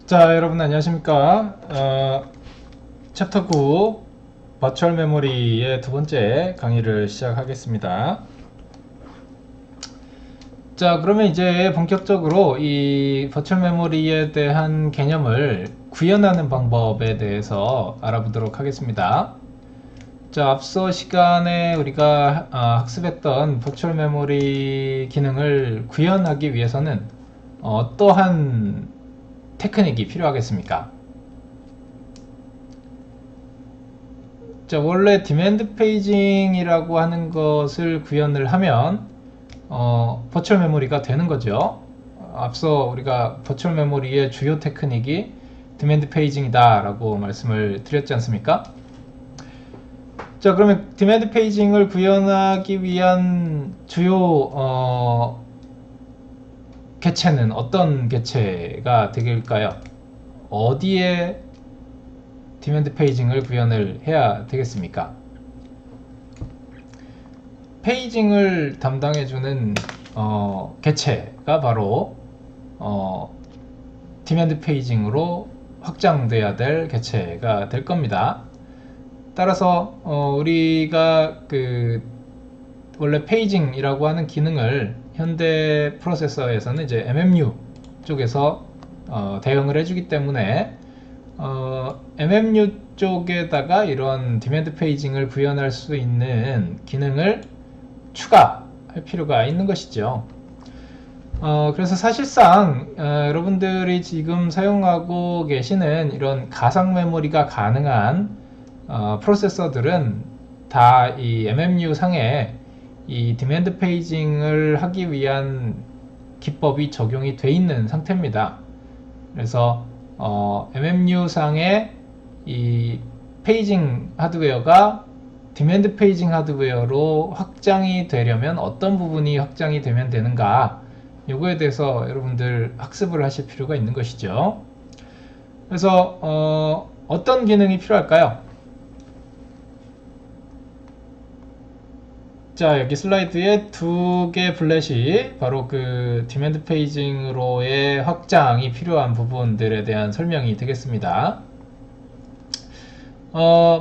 자, 여러분 안녕하십니까? 챕터 9 버추얼 메모리의 두 번째 강의를 시작하겠습니다. 자, 그러면 이제 본격적으로 이 버추얼 메모리에 대한 개념을 구현하는 방법에 대해서 알아보도록 하겠습니다. 자, 앞서 시간에 우리가 학습했던 버추얼 메모리 기능을 구현하기 위해서는 어떠한 테크닉이 필요하겠습니까? 자, 원래 디맨드 페이징이라고 하는 것을 구현을 하면 버추얼 메모리가 되는 거죠. 앞서 우리가 버추얼 메모리의 주요 테크닉이 디맨드 페이징이다 라고 말씀을 드렸지 않습니까? 자, 그러면 디맨드 페이징을 구현하기 위한 주요 개체는 어떤 개체가 되길까요? 어디에 디맨드 페이징을 구현을 해야 되겠습니까? 페이징을 담당해주는 개체가 바로 디맨드 페이징으로 확장돼야 될 개체가 될 겁니다. 따라서 우리가 원래 페이징이라고 하는 기능을 현대 프로세서에서는 이제 MMU 쪽에서 대응을 해주기 때문에 MMU 쪽에다가 이런 디맨드 페이징을 구현할 수 있는 기능을 추가할 필요가 있는 것이죠. 그래서 사실상 여러분들이 지금 사용하고 계시는 이런 가상 메모리가 가능한 프로세서들은 다 이 MMU 상에 이 디맨드 페이징을 하기 위한 기법이 적용이 돼 있는 상태입니다. 그래서 MMU 상에 이 페이징 하드웨어가 디맨드 페이징 하드웨어로 확장이 되려면 어떤 부분이 확장이 되면 되는가, 요거에 대해서 여러분들 학습을 하실 필요가 있는 것이죠. 그래서 어떤 기능이 필요할까요? 자, 여기 슬라이드에 두 개 블렛이 바로 그 디맨드 페이징으로의 확장이 필요한 부분들에 대한 설명이 되겠습니다.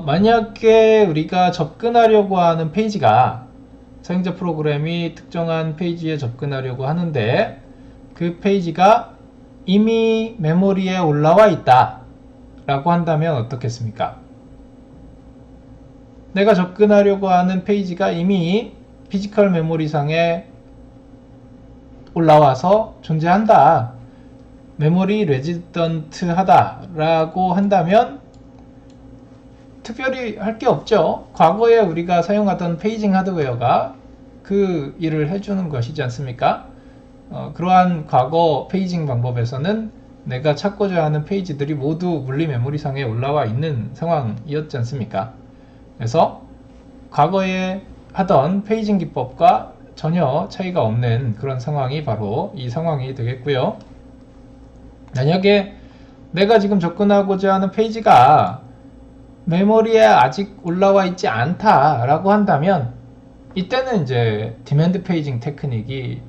만약에 우리가 접근하려고 하는 페이지가, 사용자 프로그램이 특정한 페이지에 접근하려고 하는데 그 페이지가 이미 메모리에 올라와 있다 라고 한다면 어떻겠습니까? 내가 접근하려고 하는 페이지가 이미 피지컬 메모리상에 올라와서 존재한다, 메모리 레지던트 하다 라고 한다면 특별히 할 게 없죠. 과거에 우리가 사용하던 페이징 하드웨어가 그 일을 해주는 것이지 않습니까? 그러한 과거 페이징 방법에서는 내가 찾고자 하는 페이지들이 모두 물리 메모리상에 올라와 있는 상황이었지 않습니까? 그래서 과거에 하던 페이징 기법과 전혀 차이가 없는 그런 상황이 바로 이 상황이 되겠고요. 만약에 내가 지금 접근하고자 하는 페이지가 메모리에 아직 올라와 있지 않다라고 한다면 이때는 이제 디맨드 페이징 테크닉이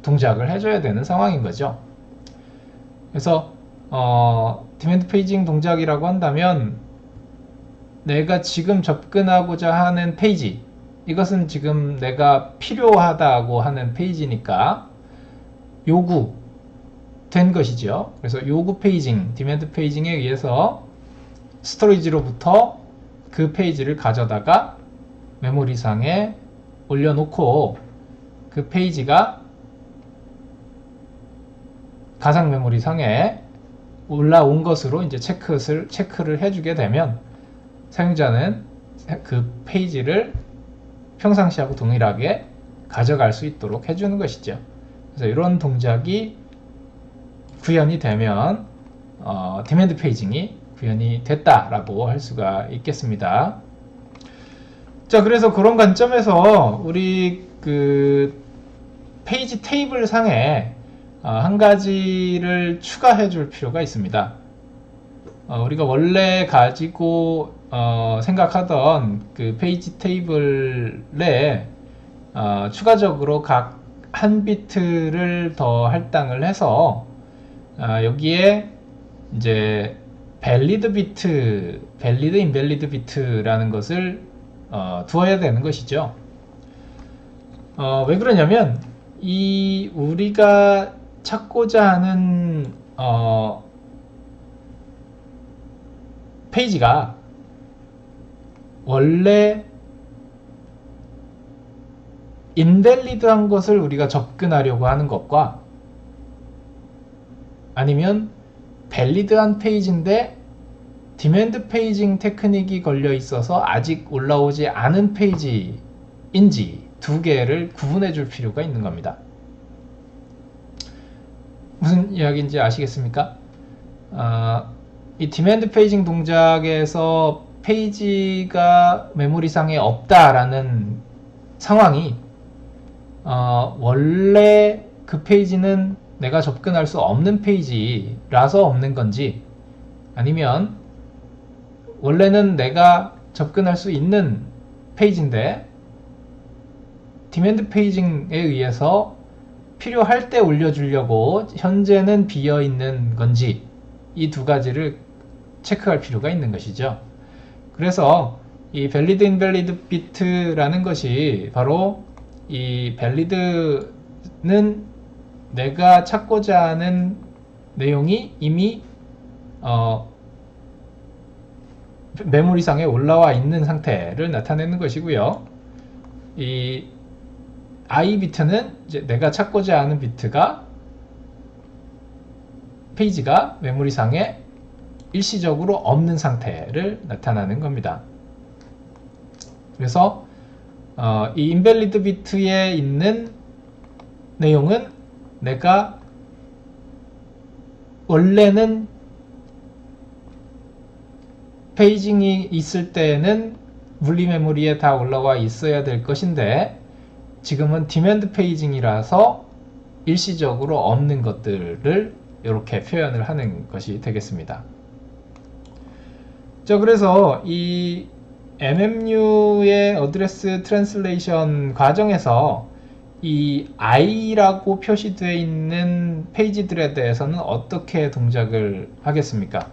동작을 해줘야 되는 상황인 거죠. 그래서 디맨드 페이징 동작이라고 한다면 내가 지금 접근하고자 하는 페이지, 이것은 지금 내가 필요하다고 하는 페이지니까 요구된 것이죠. 그래서 요구 페이징, 디맨드 페이징에 의해서 스토리지로부터 그 페이지를 가져다가 메모리상에 올려놓고 그 페이지가 가상 메모리상에 올라온 것으로 이제 체크를 해주게 되면 사용자는 그 페이지를 평상시하고 동일하게 가져갈 수 있도록 해주는 것이죠. 그래서 이런 동작이 구현이 되면 디맨드 페이징이 구현이 됐다라고 할 수가 있겠습니다. 자, 그래서 그런 관점에서 우리 그 페이지 테이블 상에 한 가지를 추가해 줄 필요가 있습니다. 우리가 원래 가지고 생각하던 그 페이지 테이블에 추가적으로 각 한 비트를 더 할당을 해서 여기에 이제 밸리드 비트, 밸리드 인밸리드 비트라는 것을 두어야 되는 것이죠. 왜 그러냐면 이 우리가 찾고자 하는 페이지가 원래 인밸리드한 것을 우리가 접근하려고 하는 것과 아니면 밸리드한 페이지인데 디맨드 페이징 테크닉이 걸려 있어서 아직 올라오지 않은 페이지인지 두 개를 구분해 줄 필요가 있는 겁니다. 무슨 이야기인지 아시겠습니까? 이 디맨드 페이징 동작에서 페이지가 메모리상에 없다라는 상황이 원래 그 페이지는 내가 접근할 수 없는 페이지라서 없는 건지, 아니면 원래는 내가 접근할 수 있는 페이지인데 디맨드 페이징에 의해서 필요할 때 올려주려고 현재는 비어 있는 건지, 이 두 가지를 체크할 필요가 있는 것이죠. 그래서 이 valid invalid bit라는 것이 바로 이 valid는 내가 찾고자 하는 내용이 이미 메모리상에 올라와 있는 상태를 나타내는 것이고요. 이 I 비트는 이제 내가 찾고자 하는 비트가 페이지가 메모리상에 일시적으로 없는 상태를 나타나는 겁니다. 그래서 이 invalid 비트에 있는 내용은 내가 원래는 페이징이 있을 때에는 물리 메모리에 다 올라와 있어야 될 것인데 지금은 디맨드 페이징이라서 일시적으로 없는 것들을 이렇게 표현을 하는 것이 되겠습니다. 자, 그래서 이 MMU의 어드레스 트랜슬레이션 과정에서 이 I라고 표시되어 있는 페이지들에 대해서는 어떻게 동작을 하겠습니까?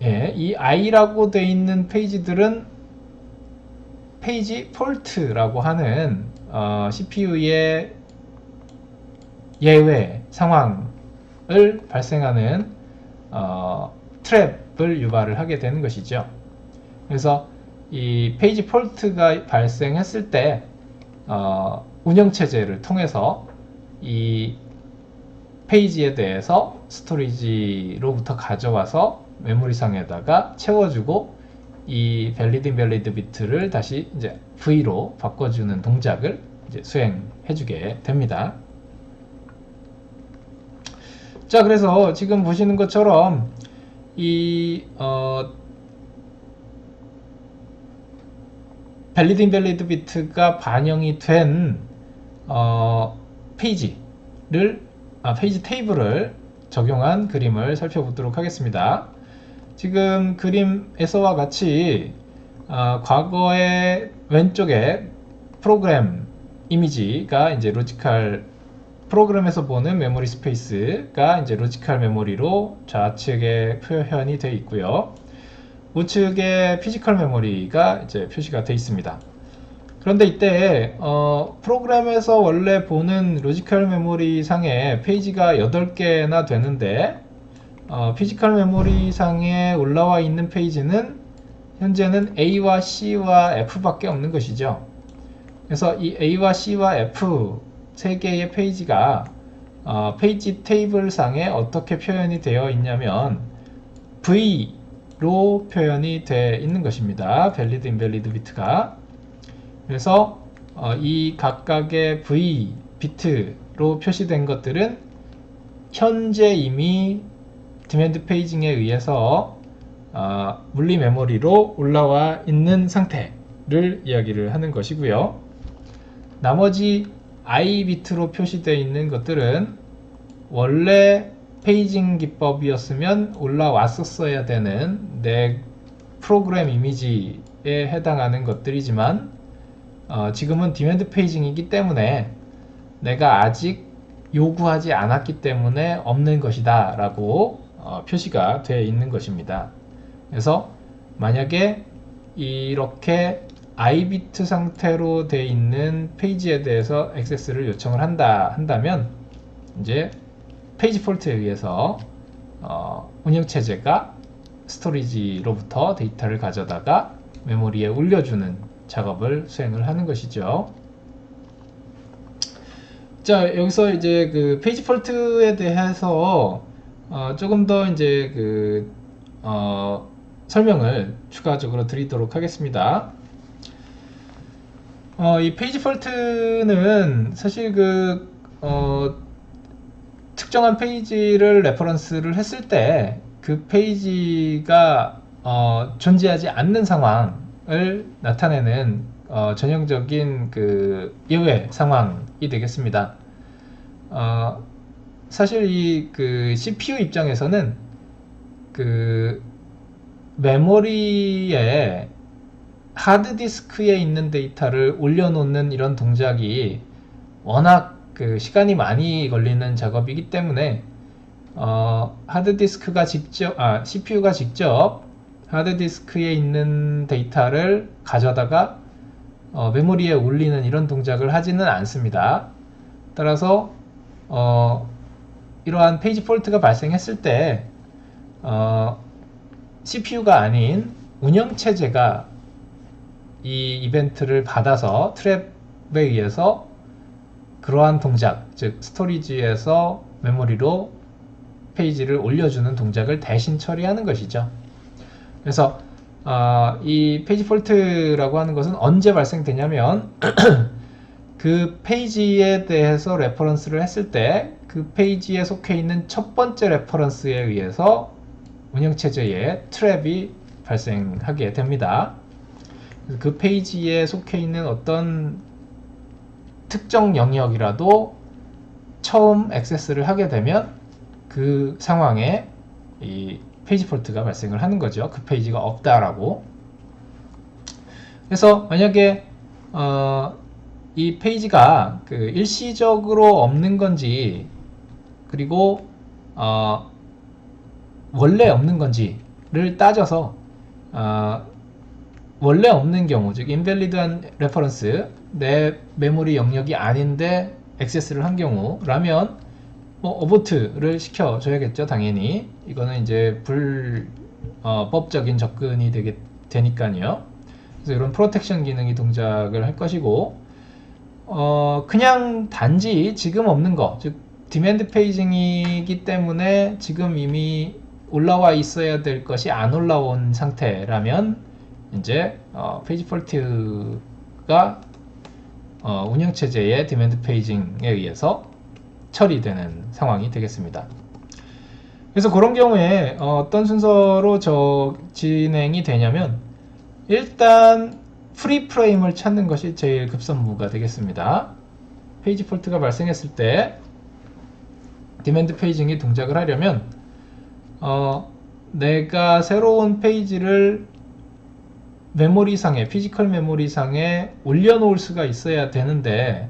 예, 이 I라고 되어 있는 페이지들은 페이지 폴트라고 하는 CPU의 예외 상황을 발생하는 트랩을 유발을 하게 되는 것이죠. 그래서 이 페이지 폴트가 발생했을 때 운영체제를 통해서 이 페이지에 대해서 스토리지로부터 가져와서 메모리상에다가 채워주고 이 valid invalid 비트를 다시 이제 V로 바꿔주는 동작을 이제 수행해주게 됩니다. 자, 그래서 지금 보시는 것처럼 이 valid invalid 비트가 반영이 된 페이지 테이블을 적용한 그림을 살펴보도록 하겠습니다. 지금 그림에서와 같이 과거의 왼쪽에 프로그램 이미지가 이제 로지컬 프로그램에서 보는 메모리 스페이스가 이제 로지컬 메모리로 좌측에 표현이 되어 있고요. 우측에 피지컬 메모리가 이제 표시가 되어 있습니다. 그런데 이때 프로그램에서 원래 보는 로지컬 메모리 상에 페이지가 8개나 되는데 피지컬 메모리 상에 올라와 있는 페이지는 현재는 A와 C와 F밖에 없는 것이죠. 그래서 이 A와 C와 F 세 개의 페이지가 페이지 테이블 상에 어떻게 표현이 되어 있냐면 V로 표현이 되어 있는 것입니다. valid invalid 비트가. 그래서 이 각각의 V 비트로 표시된 것들은 현재 이미 디맨드 페이징에 의해서 물리 메모리로 올라와 있는 상태를 이야기를 하는 것이고요. 나머지 I 비트로 표시되어 있는 것들은 원래 페이징 기법이었으면 올라왔었어야 되는 내 프로그램 이미지에 해당하는 것들이지만 지금은 디맨드 페이징이기 때문에 내가 아직 요구하지 않았기 때문에 없는 것이다 라고 표시가 되어 있는 것입니다. 그래서 만약에 이렇게 iBit 상태로 되어 있는 페이지에 대해서 액세스를 요청을 한다면 이제 페이지 폴트에 의해서 운영체제가 스토리지로부터 데이터를 가져다가 메모리에 올려주는 작업을 수행을 하는 것이죠. 자, 여기서 이제 그 페이지 폴트에 대해서 조금 더 이제 설명을 추가적으로 드리도록 하겠습니다. 이 페이지 폴트는 사실 특정한 페이지를 레퍼런스를 했을 때 그 페이지가 존재하지 않는 상황을 나타내는 전형적인 예외 상황이 되겠습니다. 사실 이 CPU 입장에서는 메모리에 하드디스크에 있는 데이터를 올려놓는 이런 동작이 워낙 시간이 많이 걸리는 작업이기 때문에 하드디스크가 CPU가 직접 하드디스크에 있는 데이터를 가져다가 메모리에 올리는 이런 동작을 하지는 않습니다. 따라서 이러한 페이지 폴트가 발생했을 때 CPU가 아닌 운영체제가 이 이벤트를 받아서 트랩에 의해서 그러한 동작, 즉 스토리지에서 메모리로 페이지를 올려주는 동작을 대신 처리하는 것이죠. 그래서 이 페이지 폴트라고 하는 것은 언제 발생되냐면 그 페이지에 대해서 레퍼런스를 했을 때 그 페이지에 속해 있는 첫 번째 레퍼런스에 의해서 운영체제에 트랩이 발생하게 됩니다. 그 페이지에 속해 있는 어떤 특정 영역이라도 처음 액세스를 하게 되면 그 상황에 이 페이지 폴트가 발생을 하는 거죠. 그 페이지가 없다라고. 그래서 만약에 이 페이지가 일시적으로 없는 건지 그리고 원래 없는 건지를 따져서 원래 없는 경우, 즉 인밸리드한 레퍼런스, 내 메모리 영역이 아닌데 액세스를 한 경우라면 어보트를 시켜줘야겠죠. 당연히 이거는 이제 불법적인 접근이 되니까요. 그래서 이런 프로텍션 기능이 동작을 할 것이고, 그냥 단지 지금 없는 거, 즉 디맨드 페이징이기 때문에 지금 이미 올라와 있어야 될 것이 안 올라온 상태라면 이제 페이지 폴트가 운영체제의 디맨드 페이징에 의해서 처리되는 상황이 되겠습니다. 그래서 그런 경우에 어떤 순서로 진행이 되냐면 일단 프리 프레임을 찾는 것이 제일 급선무가 되겠습니다. 페이지 폴트가 발생했을 때 디맨드 페이징이 동작을 하려면 내가 새로운 페이지를 메모리상에, 피지컬 메모리상에 올려놓을 수가 있어야 되는데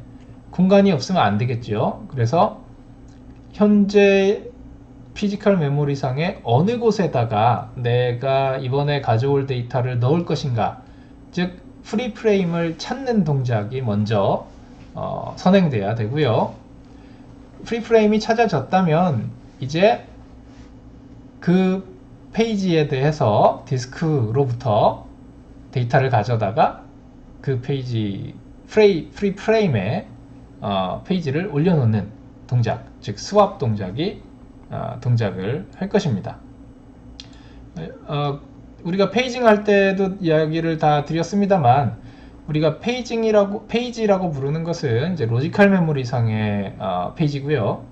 공간이 없으면 안 되겠죠. 그래서 현재 피지컬 메모리상에 어느 곳에다가 내가 이번에 가져올 데이터를 넣을 것인가, 즉 프리 프레임을 찾는 동작이 먼저 선행돼야 되고요. 프리 프레임이 찾아졌다면 이제 그 페이지에 대해서 디스크로부터 데이터를 가져다가 그 페이지 프리 프레임에 페이지를 올려놓는 동작, 즉 스왑 동작이 동작을 할 것입니다. 우리가 페이징 할 때도 이야기를 다 드렸습니다만 우리가 페이지라고 부르는 것은 이제 로지컬 메모리 상의 페이지고요.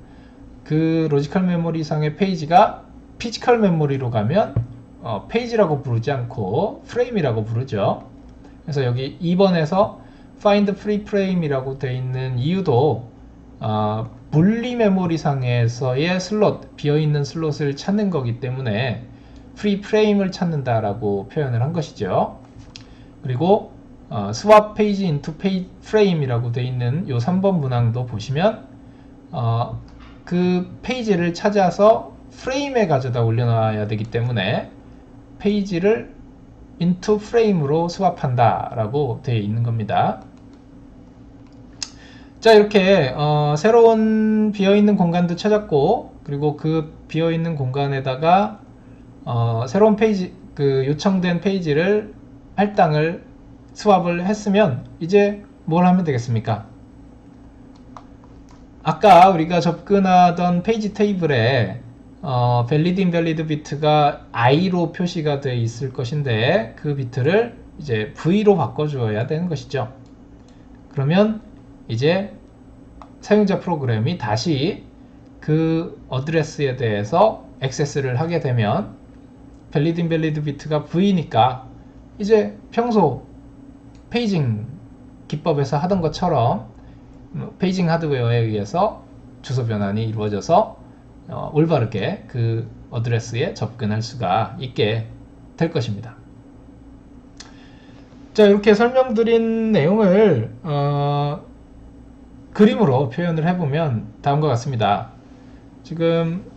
그 로지컬 메모리 상의 페이지가 피지컬 메모리로 가면 페이지라고 부르지 않고 프레임이라고 부르죠. 그래서 여기 2번에서 find free frame이라고 되어 있는 이유도 분리 메모리 상에서의 슬롯, 비어있는 슬롯을 찾는 거기 때문에 free frame을 찾는다라고 표현을 한 것이죠. 그리고 swap page into page frame이라고 되어 있는 이 3번 문항도 보시면 그 페이지를 찾아서 프레임에 가져다 올려놔야 되기 때문에 페이지를 into frame으로 스왑한다 라고 되어 있는 겁니다. 자, 이렇게 새로운 비어있는 공간도 찾았고, 그리고 그 비어있는 공간에다가 새로운 페이지, 그 요청된 페이지를 할당을 스왑을 했으면 이제 뭘 하면 되겠습니까? 아까 우리가 접근하던 페이지 테이블에 valid invalid 비트가 i로 표시가 되어 있을 것인데 그 비트를 이제 v로 바꿔주어야 되는 것이죠. 그러면 이제 사용자 프로그램이 다시 그 어드레스에 대해서 액세스를 하게 되면 valid invalid 비트가 v니까 이제 평소 페이징 기법에서 하던 것처럼 페이징 하드웨어에 의해서 주소 변환이 이루어져서 올바르게 그 어드레스에 접근할 수가 있게 될 것입니다. 자, 이렇게 설명드린 내용을 그림으로 표현을 해보면 다음과 같습니다. 지금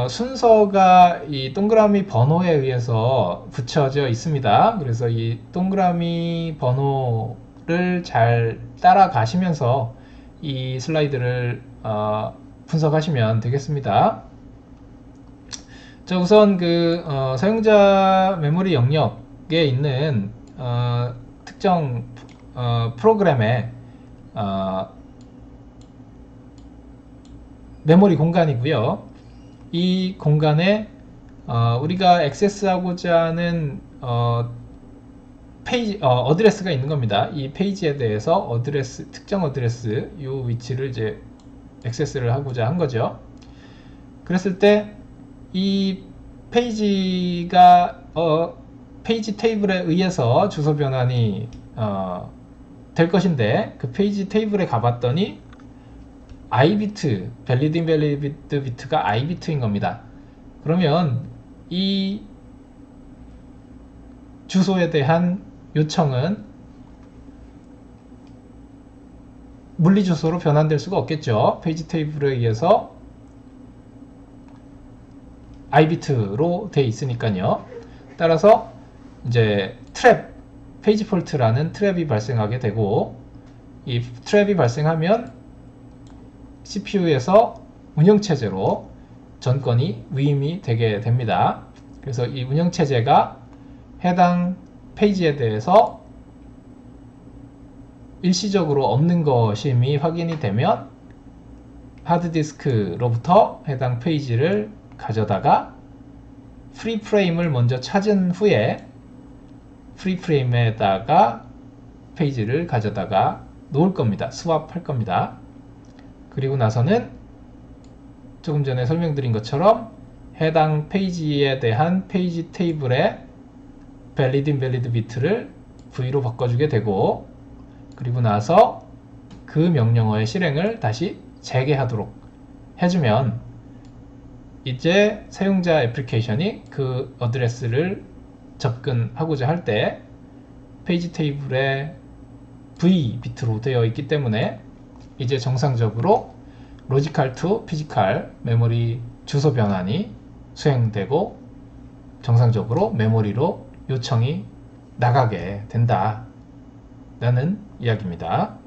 순서가 이 동그라미 번호에 의해서 붙여져 있습니다. 그래서 이 동그라미 번호를 잘 따라가시면서 이 슬라이드를 분석하시면 되겠습니다. 자, 우선 그 사용자 메모리 영역에 있는 특정 프로그램의 메모리 공간이고요. 이 공간에 우리가 액세스하고자 하는 페이지 어드레스가 있는 겁니다. 이 페이지에 대해서 어드레스, 특정 어드레스 이 위치를 이제 액세스를 하고자 한 거죠. 그랬을 때 이 페이지가 페이지 테이블에 의해서 주소 변환이 될 것인데 그 페이지 테이블에 가봤더니 i비트, valid invalid 비트가 i비트인 겁니다. 그러면 이 주소에 대한 요청은 물리 주소로 변환될 수가 없겠죠. 페이지 테이블에 의해서 i비트로 되어 있으니까요. 따라서 이제 트랩, 페이지 폴트라는 트랩이 발생하게 되고 이 트랩이 발생하면 CPU에서 운영체제로 전권이 위임이 되게 됩니다. 그래서 이 운영체제가 해당 페이지에 대해서 일시적으로 없는 것임이 확인이 되면 하드디스크로부터 해당 페이지를 가져다가 프리 프레임을 먼저 찾은 후에 프리 프레임에다가 페이지를 가져다가 놓을 겁니다. 스왑할 겁니다. 그리고 나서는 조금 전에 설명드린 것처럼 해당 페이지에 대한 페이지 테이블의 valid invalid 비트를 v로 바꿔주게 되고 그리고 나서 그 명령어의 실행을 다시 재개하도록 해주면 이제 사용자 애플리케이션이 그 어드레스를 접근하고자 할 때 페이지 테이블에 v 비트로 되어 있기 때문에 이제 정상적으로 로지컬 투 피지컬 메모리 주소 변환이 수행되고 정상적으로 메모리로 요청이 나가게 된다 라는 이야기입니다.